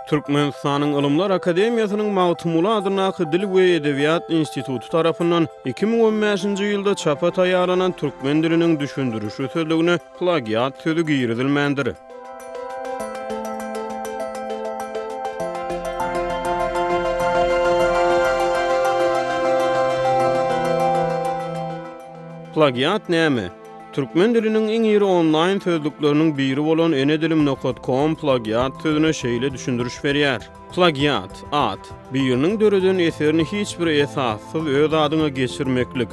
Türkmenistanyň Ilymlar Akademiýasynyň magtumuly adynaky Dil we Edebiýat Institutu tarapyndan 2015-nji ýylda çapa taýýarlanan türkmen diliniň düşündürüşi sözlügine plagiat sözü giýirilmendir. Plagiat näme? Türkmen diliniň iň ýeri online sözlükleriniň biri bolan enedilim.com plagiat sözüne şeýle düşündürüş berýär. Plagiat, biriniň döreden eserini hiç bir esassyz öz adyna geçirmeklik.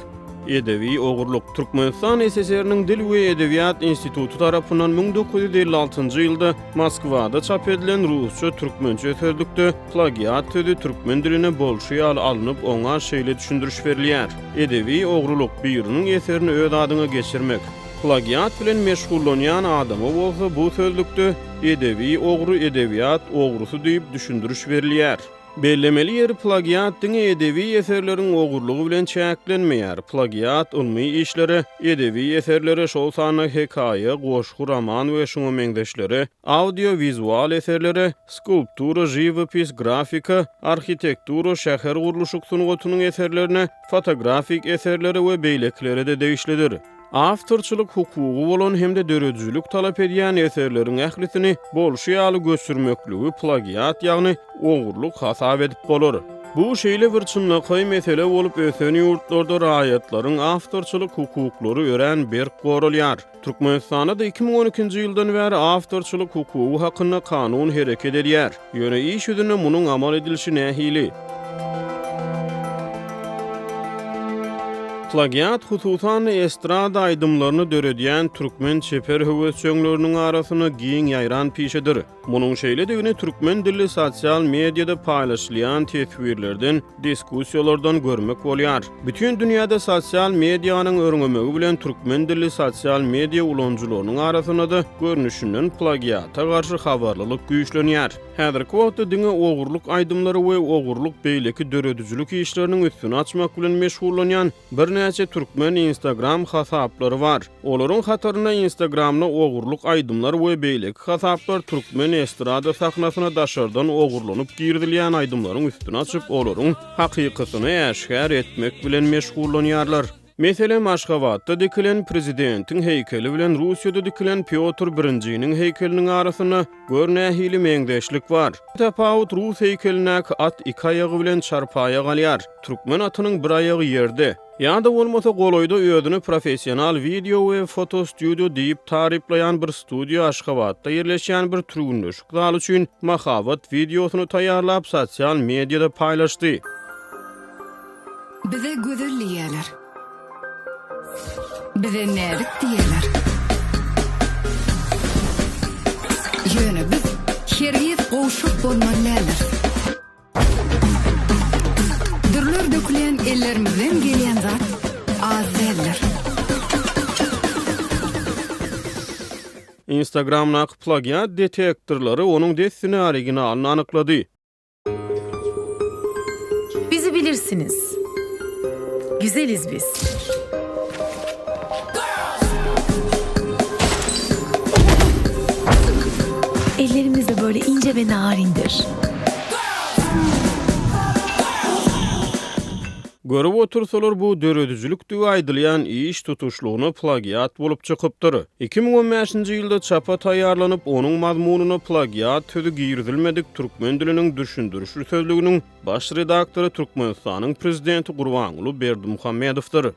Edebi ogurluk. Türkmenistan SSR-niň Dil we Edebiýat Institutu tarapyndan 1956-njy ýylda Moskwada çap edilen rusça türkmençe sözlükde plagiat sözü türkmen diline bolşy alınıp oňa şeýle düşündürüş berilýär. Edebi ogurluk biriniň eserini öz adyna geçirmek. Plagiat bilen meşgullanýan adamy bolsa bu sözlükde edebi ogru edebiýat ogrusu diýip düşündürüş berilýär. Bellemeli ýeri plagiat diňe edebi eserleriň ogurlugy bilen çäklenmeýär. Plagiat ilmi işlere, edebi eserlere şol sany hekaýa, goşgu, roman we şoňa meňdeşleri, audio-vizual eserlere, skulptura, живопись, grafika, arhitektura, şäher guruluşy sunugatynyň eserlerine, fotografik eserlere we beýleklere de degişlidir. Awtorçylyk hukugy bolan hemde döredijlik talap edýän eserleriň ählisini bolşy ýaly göçürmekligi plagiat ýagny ogurluk hasap edip bolar. Bu şeýle bir çynlyky mesele bolup ösen ýurtlarda raýatlaryň awtorçylyk hukuklary ören bir gorulýar. Türkmenistanda da 2012-nji ýyldan bäri awtorçylyk hukugy hakynda kanun hereket edýär. Ýöne iş ýüzüne munyň amal edilişi nähili. Plagiat hususan estrada aydymlaryny döredýän türkmen çeper höwetçileriniň arasyna giň ýaýran pişedir. Munyň şeýle degine türkmen dilli sosial mediada paýlaşylýan teswirlerden, diskussiýalardan görmek bolýar. Bütün dünýäde sosial medianyň örňemegi bilen türkmen dilli sosial media ulanjylarynyň arasyna da görnüşinden plagiata garşy habarlylyk güýçlenýär. Häzirki wagtda diňe ogurluk aydymlary we ogurluk beýleki döredijlik işleriniň üstüni açmak bilen meşgullanýan bir näçe türkmen Instagram hasaplary bar. Olaryň hatarına Instagramda ogurluk aydymlar we beýleki hasaplar türkmen estrada sahnasyna daşardan ogurlanyp girdilýän aydymlaryň üstüni açyp olaryň hakykatyny äşkär etmek bilen meşgullanýarlar. Meselen Aşgabatda dikilen prezidentiň heykeli bilen Russiýada dikilen Pyotr I-niň heykeliniň arasyna görnähili meňdeşlik bar. Tapawut Rus heykelinäki at iki aýagy bilen çarpaýa galýar. Türkmen atynyň bir aýagy ýerde. Ýa-da bolmasa goloýda özüni professional video we foto studio diýip taryplaýan bir studio Aşgabatda ýerleşýän bir türgünleşik zal üçin mahabat videosunu taýýarlap sosial mediada paýlaşdy. Bize gözelliýärler. Bize närik diýerler. Ýöne biz hergiz goşup bolmalylar. Dürler dökülen ellerimizden gelýän zat az derler. Instagram'nak plagiat detektorlary onuň destini originalini anyklady. Bizi bilirsiniz. Güzeliz biz. Ellerimiz de böyle ince ve narindir. Görüp otursalar bu döredijlik diýip aýdylýan iş tutuşlugyny plagiat bolup çykypdyr. 2015-nji ýylda çapa taýýarlanyp onuň mazmununy plagiat sözü giýirilmedik türkmen diliniň düşündürüşi sözlüginiň baş redaktory Türkmenistanyň prezidenti Gurbanuly Berdimuhammedowdyr.